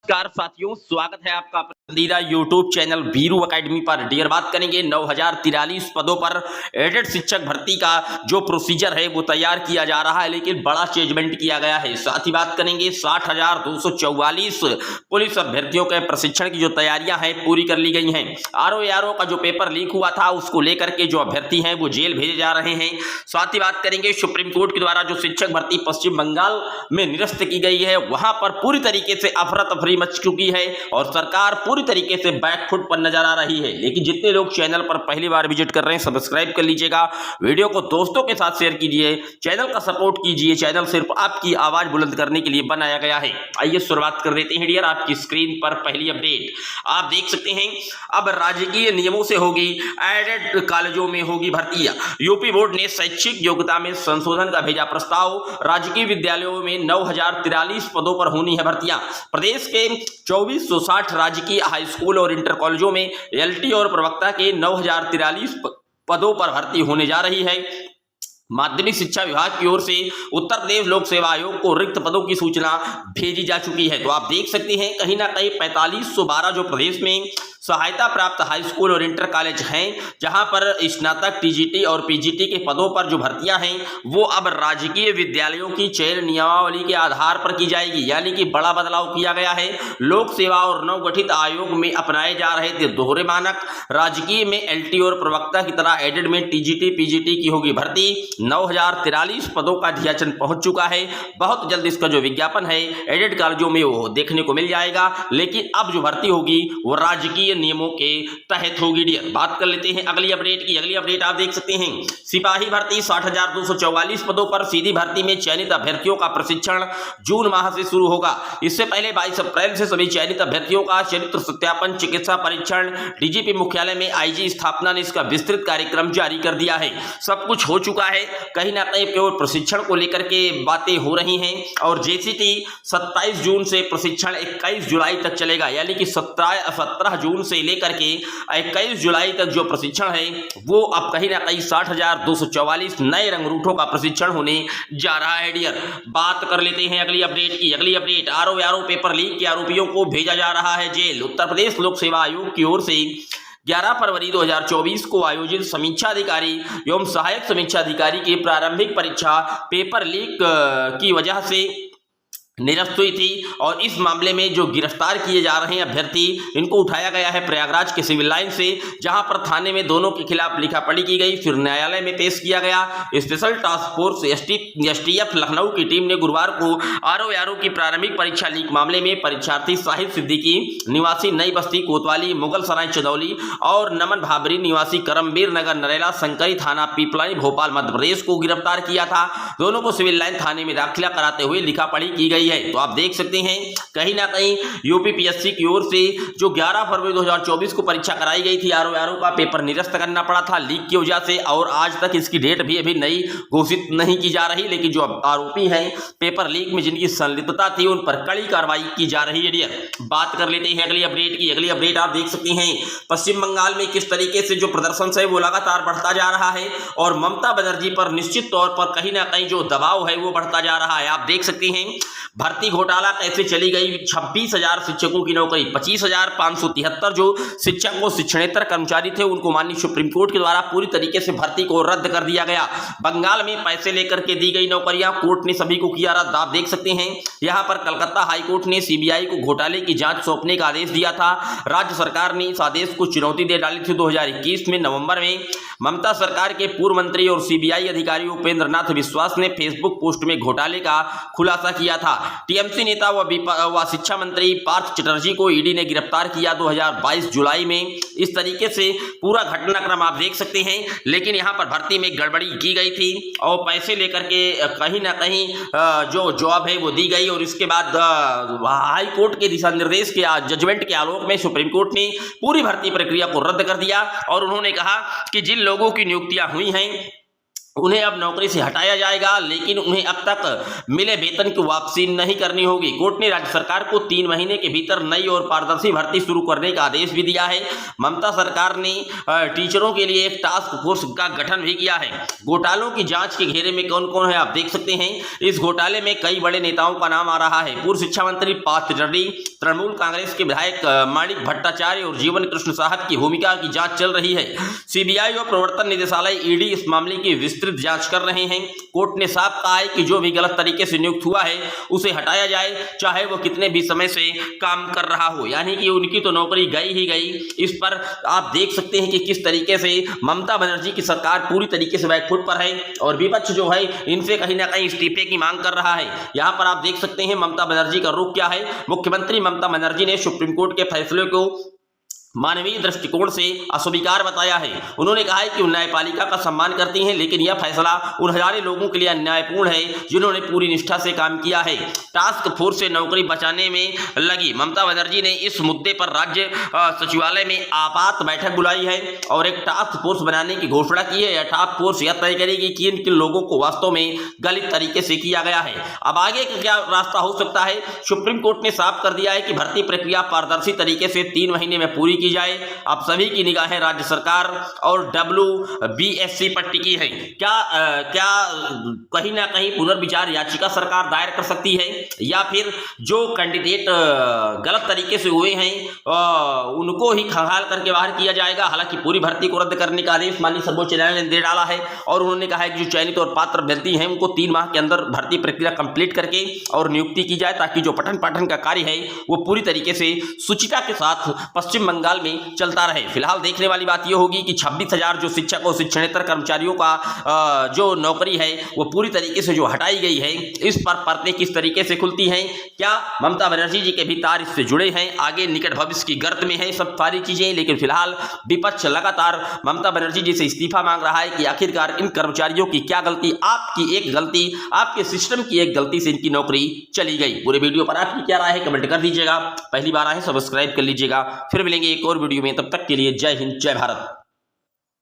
नमस्कार साथियों, स्वागत है आपका पसंदीदा यूट्यूब चैनल वीरू एकेडमी पर। डियर, बात करेंगे 9043 पदों पर एडेड शिक्षक भर्ती का जो प्रोसीजर है वो तैयार किया जा रहा है, लेकिन बड़ा चेंजमेंट किया गया है। साथ ही बात करेंगे 60,244 पुलिस अभ्यर्थियों के प्रशिक्षण की जो तैयारियां हैं पूरी कर ली गई हैं। आरओ का जो पेपर लीक हुआ था उसको लेकर के जो अभ्यर्थी हैं वो जेल भेजे जा रहे हैं। साथ ही बात करेंगे सुप्रीम कोर्ट के द्वारा जो शिक्षक भर्ती पश्चिम बंगाल में निरस्त की गई है, वहां पर पूरी तरीके से अफरा तफरी मच चुकी है और सरकार पूरी तरीके से बैकफुट पर नजर आ रही है। लेकिन जितने लोग चैनल पर पहली बार विजिट कर रहे हैं, सब्सक्राइब कर लीजिएगा, वीडियो को दोस्तों के साथ शेयर कीजिए, चैनल का सपोर्ट कीजिए। चैनल सिर्फ आपकी आवाज बुलंद करने के लिए बनाया गया है। आइए शुरुआत कर देते हैं। डियर, आपकी स्क्रीन पर पहली अपडेट आप देख सकते हैं। अब राजकीय नियमों से होगी एडेड कॉलेजों में होगी भर्तियां। यूपी बोर्ड ने शैक्षिक योग्यता में संशोधन का भेजा प्रस्ताव। राजकीय विद्यालयों में 9043 पदों पर होनी है भर्तियां। प्रदेश के 2460 राजकीय हाई स्कूल और इंटर कॉलेजों में एलटी और प्रवक्ता के 9043 पदों पर भर्ती होने जा रही है। माध्यमिक शिक्षा विभाग की ओर से उत्तर प्रदेश लोक सेवा आयोग को रिक्त पदों की सूचना भेजी जा चुकी है। तो आप देख सकते हैं कहीं ना कहीं 4512 जो प्रदेश में सहायता प्राप्त हाई स्कूल और इंटर कॉलेज हैं, जहां पर स्नातक, टीजीटी और पीजीटी के पदों पर जो भर्तियां हैं वो अब राजकीय विद्यालयों की चयन नियमावली के आधार पर की जाएगी। यानी कि बड़ा बदलाव किया गया है। लोक सेवा और नवगठित आयोग में अपनाए जा रहे थे दोहरे मानक। राजकीय में एलटी और प्रवक्ता की तरह एडेड में टीजीटी पीजीटी की होगी भर्ती। 9043 पदों का ध्यान पहुंच चुका है। बहुत जल्द इसका जो विज्ञापन है एडेड कॉलेजों में वो देखने को मिल जाएगा। लेकिन अब जो भर्ती होगी वो राजकीय नियमों के तहत होगी। डियर, बात कर लेते हैं अगली अपडेट की। अगली अपडेट आप देख सकते हैं। सिपाही भर्ती 60,244 पदों पर सीधी भर्ती में चयनित अभ्यर्थियों का प्रशिक्षण जून माह से शुरू होगा। इससे पहले 22 अप्रैल से सभी चयनित अभ्यर्थियों का चरित्र सत्यापन, चिकित्सा परीक्षण, डीजीपी मुख्यालय में आईजी स्थापना ने इसका विस्तृत कार्यक्रम जारी कर दिया है। सब कुछ हो चुका है। कहीं ना कहीं केवल प्रशिक्षण को लेकर के बातें हो रही हैं। और जेसीटी 27 जून से प्रशिक्षण 21 जुलाई तक चलेगा। यानी कि 17 जून से लेकर के 21 जुलाई तक जो प्रशिक्षण है वो अब कहीं ना कहीं 60,244 नए रंग रूठों का प्रशिक्षण होने जा रहा है। डियर, बात कर लेते हैं अगली अपडेट की। अगली अपडेट आरओ पेपर लीक के आरोपियों को भेजा जा रहा है जेल। उत्तर प्रदेश लोक सेवा आयोग की ओर से 11 फरवरी 2024 को आयोजित समीक्षा अधिकारी एवं सहायक समीक्षा अधिकारी की प्रारंभिक परीक्षा पेपर लीक की वजह से निरस्त हुई थी। और इस मामले में जो गिरफ्तार किए जा रहे हैं अभ्यर्थी, इनको उठाया गया है प्रयागराज के सिविल लाइन से, जहां पर थाने में दोनों के खिलाफ लिखापढ़ी की गई, फिर न्यायालय में पेश किया गया। Special task force STF Lucknow की टीम ने गुरुवार को आरओ की प्रारंभिक परीक्षा लीक मामले में परीक्षार्थी साहिब सिद्दीकी निवासी नई बस्ती कोतवाली मुगल सराय चंदौली और नमन भाबरी निवासी करमबीर नगर नरेला संकरी थाना पीपलाई भोपाल मध्य प्रदेश को गिरफ्तार किया था। दोनों को सिविल लाइन थाने में दाखिला कराते हुए लिखापढ़ी की गई है। तो आप देख सकते हैं कहीं ना कहीं यूपीपीएससी की ओर से जो 11 फरवरी 2024 को परीक्षा कराई गई थी, आरओ का पेपर निरस्त करना पड़ा था लीक की वजह से। और आज तक इसकी डेट भी अभी नई घोषित नहीं की जा रही। लेकिन जो आरोपी हैं पेपर लीक में जिनकी संलिप्तता थी उन पर कड़ी कार्रवाई की जा रही है। डियर, बात कर लेते हैं अगली अपडेट की। अगली अपडेट आप देख सकते हैं पश्चिम बंगाल में किस तरीके से जो प्रदर्शन है वो लगातार बढ़ता जा रहा है और ममता बनर्जी पर निश्चित तौर पर कहीं ना कहीं जो दबाव है वो बढ़ता जा रहा है। आप देख सकते हैं भर्ती घोटाला कैसे चली गई। 26,000 शिक्षकों की नौकरी, 25,573 जो शिक्षक व शिक्षणेतर कर्मचारी थे उनको माननीय सुप्रीम कोर्ट के द्वारा पूरी तरीके से भर्ती को रद्द कर दिया गया। बंगाल में पैसे लेकर के दी गई नौकरियां, कोर्ट ने सभी को किया रद्द। आप देख सकते हैं यहां पर कलकत्ता हाईकोर्ट ने सीबीआई को घोटाले की जांच सौंपने का आदेश दिया था। राज्य सरकार ने इस आदेश को चुनौती दे डाली थी। 2021 में नवंबर में ममता सरकार के पूर्व मंत्री और सीबीआई अधिकारी उपेंद्र नाथ विश्वास ने फेसबुक पोस्ट में घोटाले का खुलासा किया था। टीएमसी नेता व शिक्षा मंत्री पार्थ चटर्जी को ईडी ने गिरफ्तार किया 2022 जुलाई में। इस तरीके से पूरा घटनाक्रम आप देख सकते हैं। लेकिन यहां पर भर्ती में गड़बड़ी की गई थी और पैसे लेकर के कहीं ना कहीं जो जॉब है वो दी गई। और इसके बाद हाई कोर्ट के दिशा निर्देश के जजमेंट के आलोक में सुप्रीम कोर्ट ने पूरी भर्ती प्रक्रिया को रद्द कर दिया और उन्होंने कहा कि जिन लोगों की नियुक्तियां हुई हैं उन्हें अब नौकरी से हटाया जाएगा, लेकिन उन्हें अब तक मिले वेतन की वापसी नहीं करनी होगी। कोर्ट ने राज्य सरकार को 3 महीने के भीतर नई और पारदर्शी भर्ती शुरू करने का आदेश भी दिया है। ममता सरकार ने टीचरों के लिए एक टास्क फोर्स का गठन भी किया है। घोटालों की जांच के घेरे में कौन कौन है आप देख सकते हैं। इस घोटाले में कई बड़े नेताओं का नाम आ रहा है। पूर्व शिक्षा मंत्री पार्थ चटर्जी, तृणमूल कांग्रेस के विधायक माणिक भट्टाचार्य और जीवन कृष्ण साहब की भूमिका की जांच चल रही है। सीबीआई और प्रवर्तन निदेशालय ईडी इस मामले की विस्तृत जांच कर रहे हैं। कोर्ट ने साफ कहा है कि जो भी गलत तरीके से नियुक्त हुआ है उसे हटाया जाए, चाहे वो कितने भी समय से काम कर रहा हो। यानी कि उनकी तो नौकरी गई ही गई। इस पर आप देख सकते हैं कि किस तरीके से ममता बनर्जी की सरकार पूरी तरीके से बैकफुट पर है और विपक्ष जो है इनसे कहीं ना कहीं इस्तीफे की मांग कर रहा है। यहां पर आप देख सकते हैं ममता बनर्जी का रुख क्या है। मुख्यमंत्री ममता बनर्जी ने सुप्रीम कोर्ट के फैसले को मानवीय दृष्टिकोण से अस्वीकार बताया है। उन्होंने कहा है कि वो न्यायपालिका का सम्मान करती हैं, लेकिन यह फैसला उन हजारों लोगों के लिए अन्यायपूर्ण है जिन्होंने पूरी निष्ठा से काम किया है। टास्क फोर्स से नौकरी बचाने में लगी ममता बनर्जी ने इस मुद्दे पर राज्य सचिवालय में आपात बैठक बुलाई है और एक टास्क फोर्स बनाने की घोषणा की है। यह टास्क फोर्स यह तय करेगी कि किन किन लोगों को वास्तव में गलत तरीके से किया गया है। अब आगे का क्या रास्ता हो सकता है। सुप्रीम कोर्ट ने साफ कर दिया है कि भर्ती प्रक्रिया पारदर्शी तरीके से 3 महीने में पूरी की जाए। अब सभी की निगाहें राज्य सरकार और WBSC पर टिकी है। क्या कहीं ना कहीं पुनर्विचार याचिका सरकार दायर कर सकती है, या फिर जो कैंडिडेट गलत तरीके से हुए हैं उनको ही खंगाल करके बाहर किया जाएगा। हालांकि पूरी भर्ती को रद्द करने का आदेश माननीय सर्वोच्च न्यायालय ने दे डाला है और उन्होंने कहा है कि जो चयनित और पात्र अभ्यर्थी हैं उनको 3 माह के अंदर भर्ती प्रक्रिया कंप्लीट करके और नियुक्ति की जाए, ताकि जो पठन पाठन का कार्य है वो पूरी तरीके से सुचिता के साथ पश्चिम बंगाल में चलता रहे। फिलहाल देखने वाली बात यह होगी कि 26,000 जो शिक्षक और शिक्षणेतर कर्मचारियों का जो नौकरी है वो पूरी तरीके से जो हटाई गई है, इस पर परतें किस तरीके से खुलती हैं। क्या ममता बनर्जी जी के भी तार इससे जुड़े हैं, आगे निकट भविष्य की गर्त में है सब सारी चीजें। लेकिन फिलहाल विपक्ष लगातार ममता बनर्जी जी से इस्तीफा मांग रहा है कि आखिरकार इन कर्मचारियों की क्या गलती, आपकी एक गलती, आपके सिस्टम की एक गलती से इनकी नौकरी चली गई। पूरे वीडियो पर आपकी क्या राय है कमेंट कर दीजिएगा। पहली बार आए सब्सक्राइब कर लीजिएगा। फिर मिलेंगे एक और वीडियो में, तब तक के लिए जय हिंद जय भारत।